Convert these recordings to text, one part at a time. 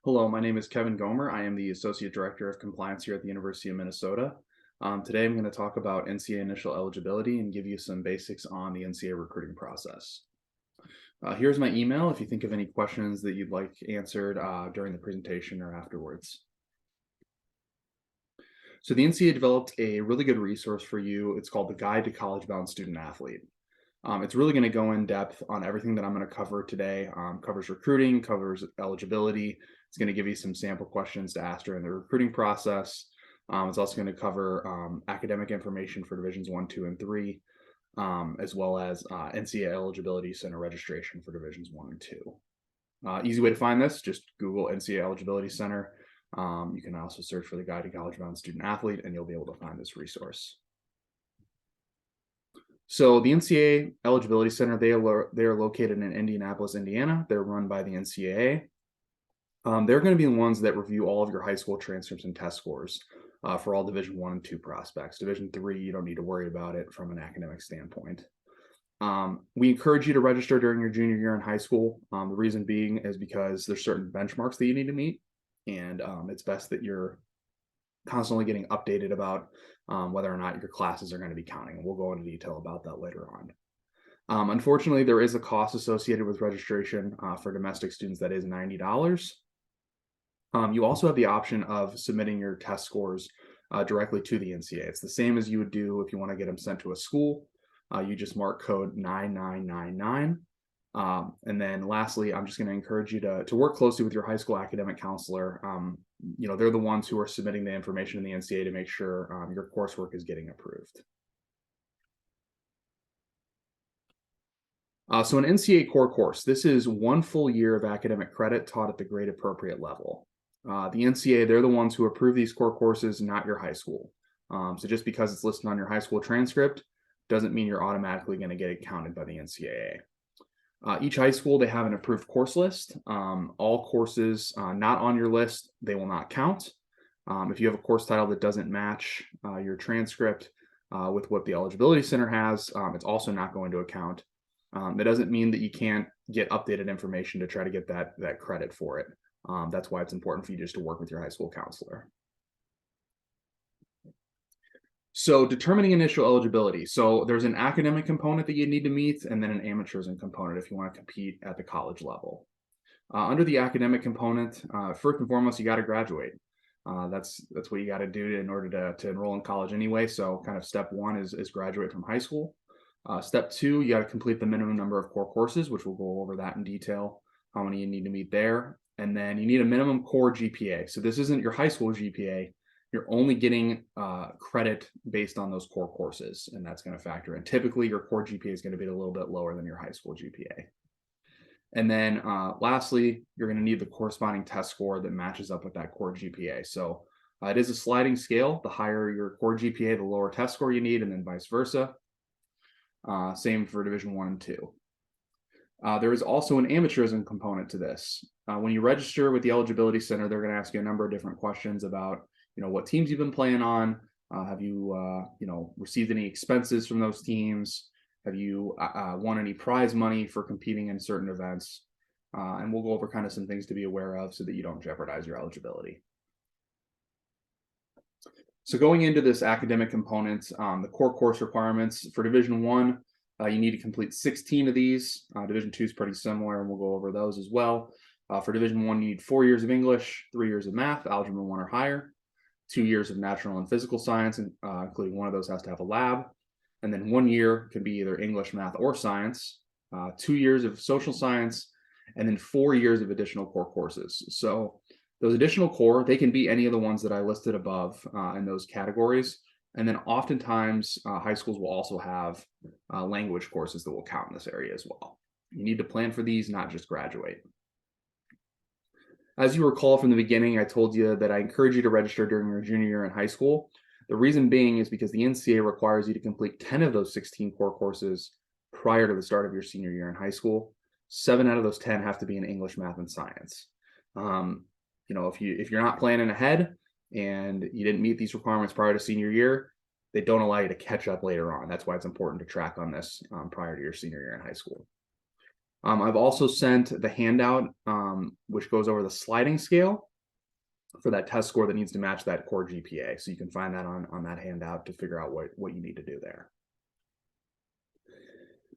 Hello, my name is Kevin Gomer. I am the Associate Director of Compliance here at the University of Minnesota. Today I'm going to talk about NCAA initial eligibility and give you some basics on the NCAA recruiting process. Here's my email if you think of any questions that you'd like answered during the presentation or afterwards. So the NCAA developed a really good resource for you. It's called the Guide to College Bound Student Athlete. It's really going to go in depth on everything that I'm going to cover today. Covers recruiting, covers eligibility. It's going to give you some sample questions to ask during the recruiting process. It's also going to cover academic information for Divisions 1, 2, and 3, as well as NCAA eligibility center registration for Divisions 1 and 2. Easy way to find this, just Google NCAA eligibility center. You can also search for the Guide to College Bound Student Athlete, and you'll be able to find this resource. So the NCAA Eligibility Center, they are located in Indianapolis, Indiana. They're run by the NCAA. They're going to be the ones that review all of your high school transcripts and test scores for all Division 1 and 2 prospects. Division 3, you don't need to worry about it from an academic standpoint. We encourage you to register during your junior year in high school. The reason being is because there's certain benchmarks that you need to meet, and it's best that you're constantly getting updated about whether or not your classes are going to be counting. And we'll go into detail about that later on. Unfortunately, there is a cost associated with registration for domestic students that is $90. You also have the option of submitting your test scores directly to the NCAA. It's the same as you would do if you want to get them sent to a school. You just mark code 9999. And then lastly, I'm just going to encourage you to work closely with your high school academic counselor. They're the ones who are submitting the information in the NCAA to make sure your coursework is getting approved. So an NCAA core course, this is 1 full year of academic credit taught at the grade appropriate level. The NCAA, they're the ones who approve these core courses, not your high school. So just because it's listed on your high school transcript doesn't mean you're automatically going to get it counted by the NCAA. Each high school, they have an approved course list. All courses not on your list, they will not count. If you have a course title that doesn't match your transcript with what the Eligibility Center has, it's also not going to account. That doesn't mean that you can't get updated information to try to get that credit for it. That's why it's important for you just to work with your high school counselor. So determining initial eligibility. So there's an academic component that you need to meet, and then an amateurism component if you want to compete at the college level. Under the academic component, first and foremost, you got to graduate. That's what you got to do in order to enroll in college anyway. So kind of step one is graduate from high school. Step two, you got to complete the minimum number of core courses, which we'll go over that in detail, how many you need to meet there. And then you need a minimum core GPA. So this isn't your high school GPA. You're only getting credit based on those core courses, and that's going to factor in. Typically, your core GPA is going to be a little bit lower than your high school GPA. And then lastly, you're going to need the corresponding test score that matches up with that core GPA. So it is a sliding scale. The higher your core GPA, the lower test score you need, and then vice versa. Same for Division 1 and 2. There is also an amateurism component to this. When you register with the Eligibility Center, they're going to ask you a number of different questions about what teams you've been playing on. Have you received any expenses from those teams? Have you won any prize money for competing in certain events? And we'll go over kind of some things to be aware of so that you don't jeopardize your eligibility. So going into this academic component, the core course requirements for Division 1, you need to complete 16 of these. Division 2 is pretty similar, and we'll go over those as well. For Division 1, you need 4 years of English, 3 years of math, Algebra 1 or higher, 2 years of natural and physical science, including one of those has to have a lab. And then 1 year can be either English, math, or science, 2 years of social science, and then 4 years of additional core courses. So those additional core, they can be any of the ones that I listed above in those categories. And then oftentimes, high schools will also have language courses that will count in this area as well. You need to plan for these, not just graduate. As you recall from the beginning, I told you that I encourage you to register during your junior year in high school. The reason being is because the NCAA requires you to complete 10 of those 16 core courses prior to the start of your senior year in high school. 7 out of those 10 have to be in English, math, and science. If you're not planning ahead and you didn't meet these requirements prior to senior year, they don't allow you to catch up later on. That's why it's important to track on this prior to your senior year in high school. I've also sent the handout, which goes over the sliding scale for that test score that needs to match that core GPA. So you can find that on that handout to figure out what you need to do there.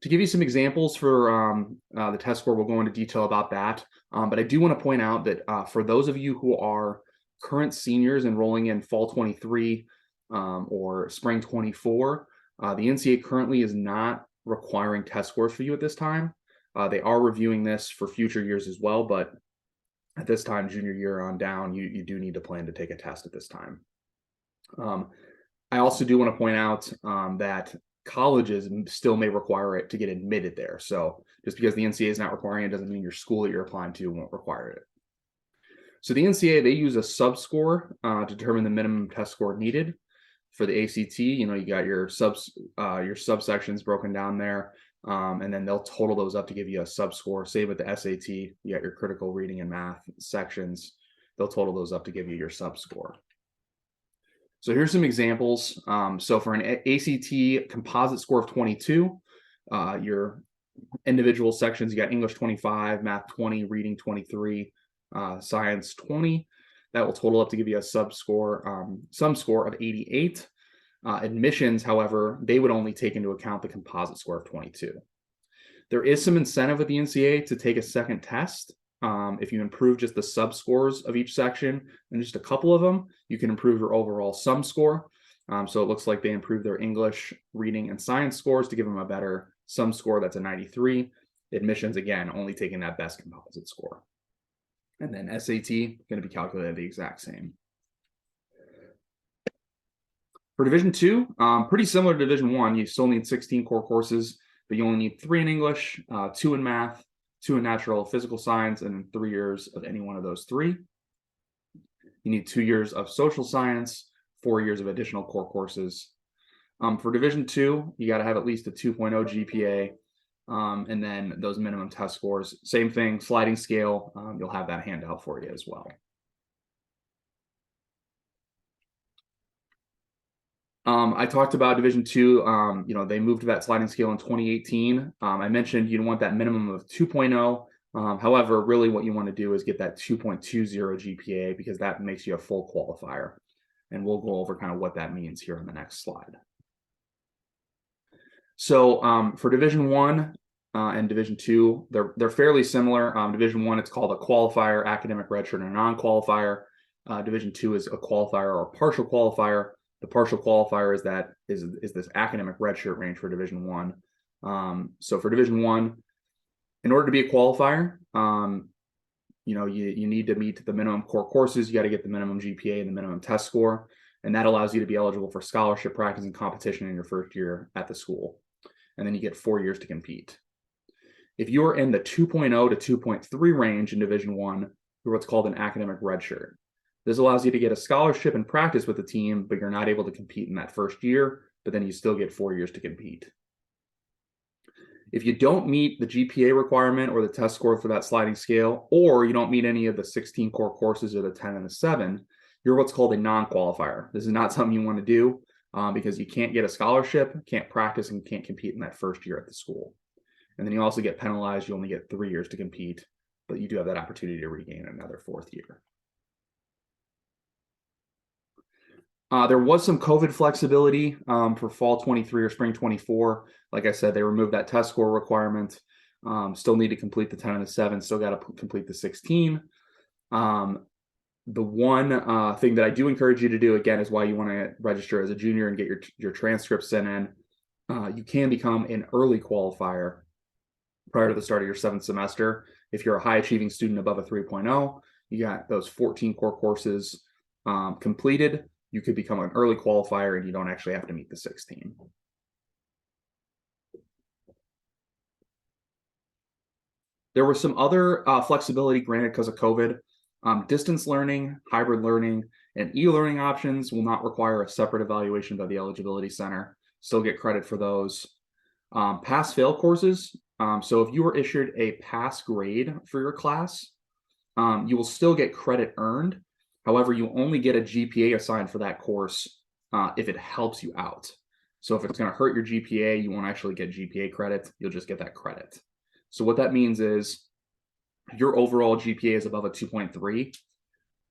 To give you some examples for the test score, we'll go into detail about that. But I do want to point out that for those of you who are current seniors enrolling in fall 23 or spring 24, the NCAA currently is not requiring test scores for you at this time. They are reviewing this for future years as well, but at this time, junior year on down, you do need to plan to take a test at this time. I also do want to point out that colleges still may require it to get admitted there. So just because the NCAA is not requiring it doesn't mean your school that you're applying to won't require it. So the NCAA, they use a sub-score to determine the minimum test score needed. For the ACT, you got your subsections broken down there, and then they'll total those up to give you a sub-score. Same with the SAT, you got your critical reading and math sections. They'll total those up to give you your sub-score. So here's some examples. So for an ACT composite score of 22, your individual sections, you got English 25, math 20, reading 23, science 20. That will total up to give you a sum score of 88. Admissions, however, they would only take into account the composite score of 22. There is some incentive with the NCAA to take a second test. If you improve just the sub scores of each section and just a couple of them, you can improve your overall sum score. So it looks like they improved their English, reading, and science scores to give them a better sum score. That's a 93. Admissions, again, only taking that best composite score. And then SAT, going to be calculated the exact same. For Division II, pretty similar to Division I, you still need 16 core courses, but you only need 3 in English, 2 in math, 2 in natural physical science, and 3 years of any one of those 3. You need 2 years of social science, 4 years of additional core courses. For Division II, you got to have at least a 2.0 GPA, and then those minimum test scores. Same thing, sliding scale. You'll have that handout for you as well. I talked about Division II. They moved to that sliding scale in 2018. I mentioned you want that minimum of 2.0. However, really what you want to do is get that 2.20 GPA because that makes you a full qualifier. And we'll go over kind of what that means here on the next slide. So for Division I and Division II, they're fairly similar. Division I, it's called a qualifier, academic redshirt, and a non-qualifier. Division II is a qualifier or a partial qualifier. The partial qualifier is this academic redshirt range for Division I. So for Division I, in order to be a qualifier, you need to meet the minimum core courses. You got to get the minimum GPA and the minimum test score, and that allows you to be eligible for scholarship, practice, and competition in your first year at the school. And then you get 4 years to compete. If you are in the 2.0 to 2.3 range in Division I, you're what's called an academic redshirt. This allows you to get a scholarship and practice with the team, but you're not able to compete in that first year, but then you still get 4 years to compete. If you don't meet the GPA requirement or the test score for that sliding scale, or you don't meet any of the 16 core courses or the 10 and the 7, you're what's called a non-qualifier. This is not something you want to do because you can't get a scholarship, can't practice, and can't compete in that first year at the school. And then you also get penalized. You only get 3 years to compete, but you do have that opportunity to regain another 4th year. There was some COVID flexibility for fall 23 or spring 24. Like I said, they removed that test score requirement. Still need to complete the 10 and the 7, still got to complete the 16. The one thing that I do encourage you to do, again, is why you want to register as a junior and get your transcripts sent in. You can become an early qualifier prior to the start of your 7th semester. If you're a high achieving student above a 3.0, you got those 14 core courses completed, you could become an early qualifier and you don't actually have to meet the 16. There was some other flexibility granted because of COVID. Distance learning, hybrid learning, and e-learning options will not require a separate evaluation by the Eligibility Center. Still get credit for those. Pass-fail courses. So if you were issued a pass grade for your class, you will still get credit earned. However, you only get a GPA assigned for that course if it helps you out. So if it's going to hurt your GPA, you won't actually get GPA credit. You'll just get that credit. So what that means is your overall GPA is above a 2.3,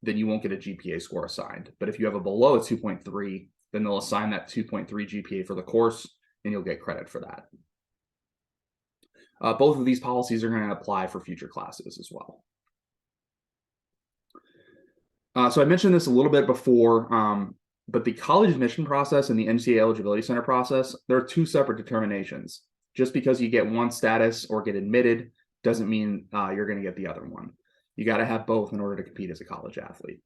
then you won't get a GPA score assigned. But if you have a below a 2.3, then they'll assign that 2.3 GPA for the course, and you'll get credit for that. Both of these policies are going to apply for future classes as well. So I mentioned this a little bit before, but the college admission process and the NCAA Eligibility Center process, there are two separate determinations. Just because you get one status or get admitted doesn't mean you're going to get the other one. You got to have both in order to compete as a college athlete.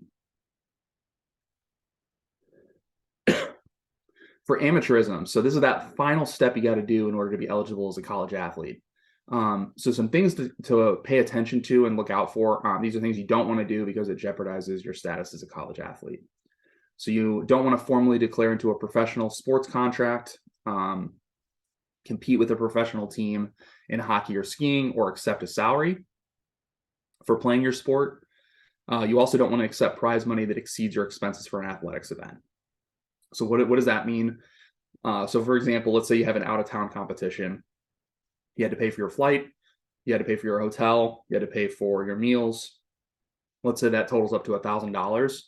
For amateurism, so this is that final step you got to do in order to be eligible as a college athlete. So some things to pay attention to and look out for. These are things you don't want to do because it jeopardizes your status as a college athlete. So you don't want to formally declare into a professional sports contract, compete with a professional team in hockey or skiing, or accept a salary for playing your sport. You also don't want to accept prize money that exceeds your expenses for an athletics event. So what does that mean? So for example, let's say you have an out-of-town competition. You had to pay for your flight, you had to pay for your hotel, you had to pay for your meals. Let's say that totals up to $1,000.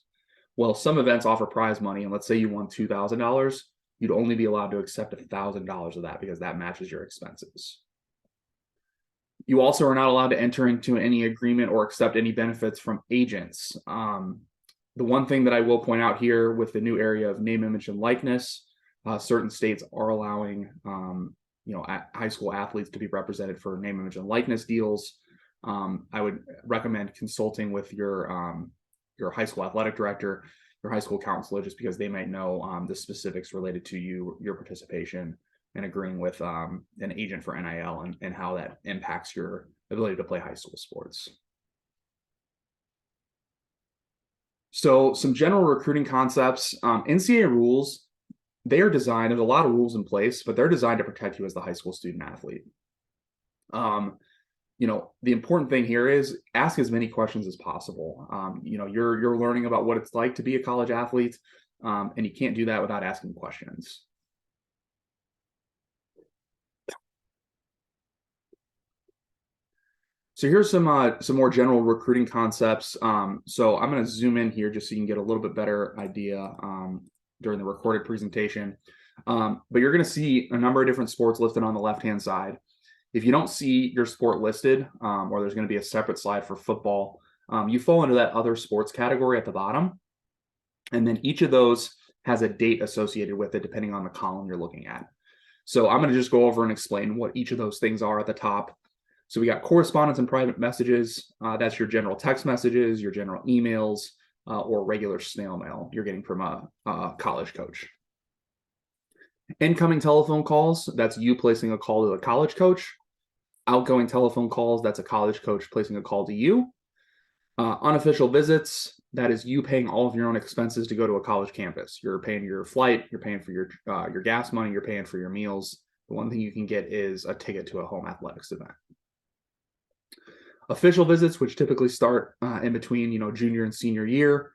Well, some events offer prize money, and let's say you won $2,000, you'd only be allowed to accept $1,000 of that because that matches your expenses. You also are not allowed to enter into any agreement or accept any benefits from agents. The one thing that I will point out here with the new area of name, image, and likeness, certain states are allowing high school athletes to be represented for name, image, and likeness deals. I would recommend consulting with your high school athletic director, your high school counselor, just because they might know the specifics related to your participation and agreeing with an agent for NIL and how that impacts your ability to play high school sports. So some general recruiting concepts, NCAA rules, they are designed, there's a lot of rules in place, but they're designed to protect you as the high school student athlete. The important thing here is ask as many questions as possible. You're learning about what it's like to be a college athlete, and you can't do that without asking questions. So here's some more general recruiting concepts. So I'm going to zoom in here just so you can get a little bit better idea during the recorded presentation. But you're going to see a number of different sports listed on the left-hand side. If you don't see your sport listed, or there's going to be a separate slide for football, you fall into that other sports category at the bottom. And then each of those has a date associated with it, depending on the column you're looking at. So I'm going to just go over and explain what each of those things are at the top. So we got correspondence and private messages. That's your general text messages, your general emails, or regular snail mail you're getting from a college coach. Incoming telephone calls, that's you placing a call to a college coach. Outgoing telephone calls, that's a college coach placing a call to you. Unofficial visits, that is you paying all of your own expenses to go to a college campus. You're paying your flight, you're paying for your gas money, you're paying for your meals. The one thing you can get is a ticket to a home athletics event. Official visits, which typically start in between, junior and senior year.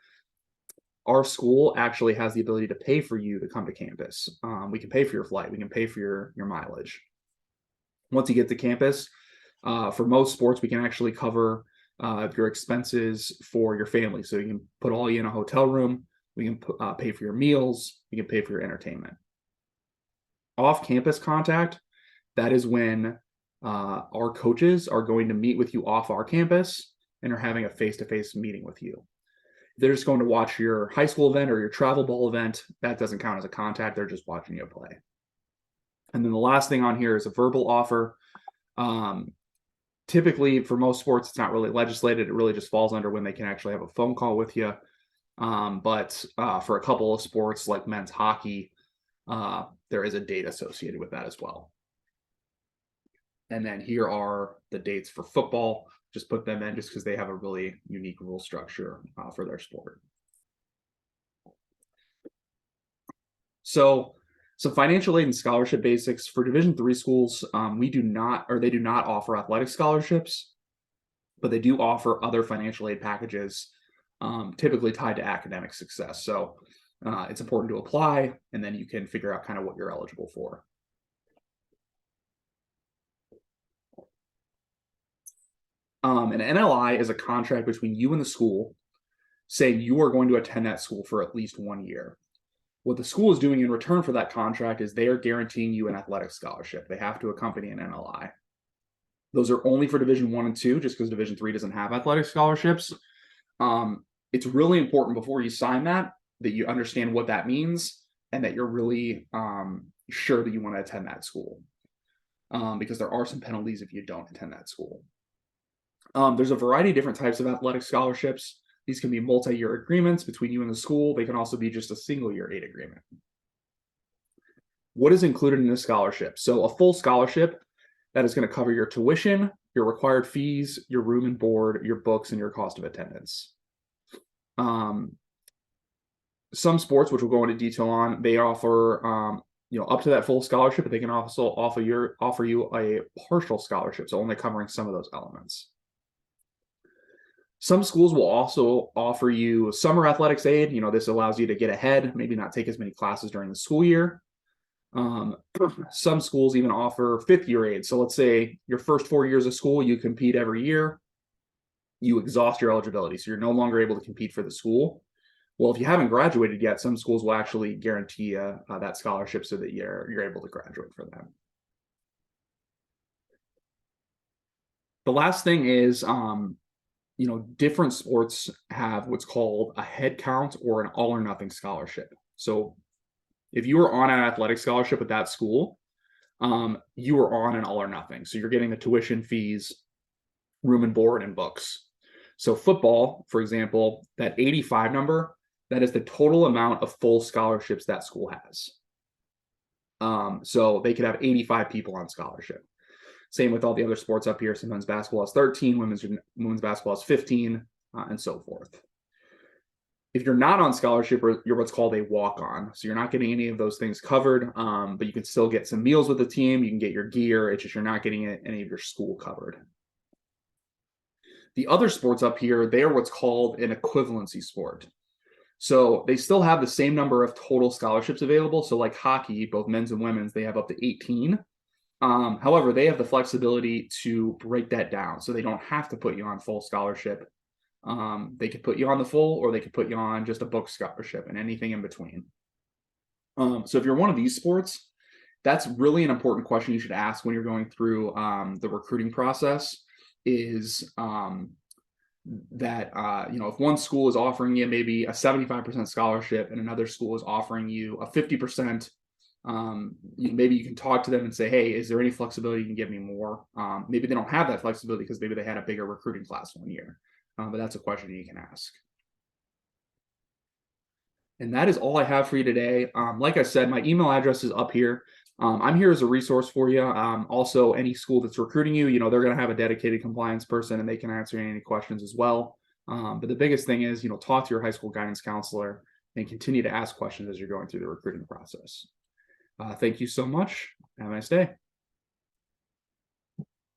Our school actually has the ability to pay for you to come to campus. We can pay for your flight. We can pay for your mileage. Once you get to campus, for most sports, we can actually cover your expenses for your family. So you can put all you in a hotel room. We can pay for your meals. We can pay for your entertainment. Off-campus contact, that is when our coaches are going to meet with you off our campus and are having a face-to-face meeting with you. If they're just going to watch your high school event or your travel ball event, that doesn't count as a contact. They're just watching you play. And then the last thing on here is a verbal offer. Typically, for most sports, it's not really legislated. It really just falls under when they can actually have a phone call with you. But for a couple of sports like men's hockey, there is a date associated with that as well. And then here are the dates for football. Just put them in just because they have a really unique rule structure for their sport. So some financial aid and scholarship basics for Division III schools. They do not offer athletic scholarships, but they do offer other financial aid packages, typically tied to academic success. So it's important to apply, and then you can figure out kind of what you're eligible for. An NLI is a contract between you and the school saying you are going to attend that school for at least 1 year. What the school is doing in return for that contract is they are guaranteeing you an athletic scholarship. They have to accompany an NLI. Those are only for Division 1 and 2, just because Division 3 doesn't have athletic scholarships. It's really important before you sign that you understand what that means and that you're really sure that you want to attend that school, because there are some penalties if you don't attend that school. There's a variety of different types of athletic scholarships. These can be multi-year agreements between you and the school. They can also be just a single-year aid agreement. What is included in a scholarship? So a full scholarship, that is going to cover your tuition, your required fees, your room and board, your books, and your cost of attendance. Some sports, which we'll go into detail on, they offer up to that full scholarship, but they can also offer you a partial scholarship, so only covering some of those elements. Some schools will also offer you summer athletics aid. This allows you to get ahead, maybe not take as many classes during the school year. Some schools even offer fifth-year aid. So let's say your first 4 years of school, you compete every year, you exhaust your eligibility, so you're no longer able to compete for the school. Well, if you haven't graduated yet, some schools will actually guarantee that scholarship so that you're able to graduate for that. The last thing is, different sports have what's called a head count or an all or nothing scholarship. So if you were on an athletic scholarship at that school, you were on an all or nothing. So you're getting the tuition, fees, room and board, and books. So football, for example, that 85 number, that is the total amount of full scholarships that school has. So they could have 85 people on scholarship. Same with all the other sports up here. Sometimes basketball has 13, women's basketball has 15, and so forth. If you're not on scholarship, you're what's called a walk-on. So you're not getting any of those things covered, but you can still get some meals with the team. You can get your gear. It's just you're not getting any of your school covered. The other sports up here, they are what's called an equivalency sport. So they still have the same number of total scholarships available. So like hockey, both men's and women's, they have up to 18. However, they have the flexibility to break that down. So they don't have to put you on full scholarship. They could put you on the full, or they could put you on just a book scholarship and anything in between. So if you're one of these sports, that's really an important question you should ask when you're going through the recruiting process is that if one school is offering you maybe a 75% scholarship and another school is offering you a 50%, maybe you can talk to them and say, hey, is there any flexibility you can give me more? Maybe they don't have that flexibility because maybe they had a bigger recruiting class 1 year, but that's a question you can ask. And that is all I have for you today. Like I said, my email address is up here. I'm here as a resource for you. Also, any school that's recruiting you, they're going to have a dedicated compliance person and they can answer any questions as well. But the biggest thing is, talk to your high school guidance counselor and continue to ask questions as you're going through the recruiting process. Thank you so much. Have a nice day.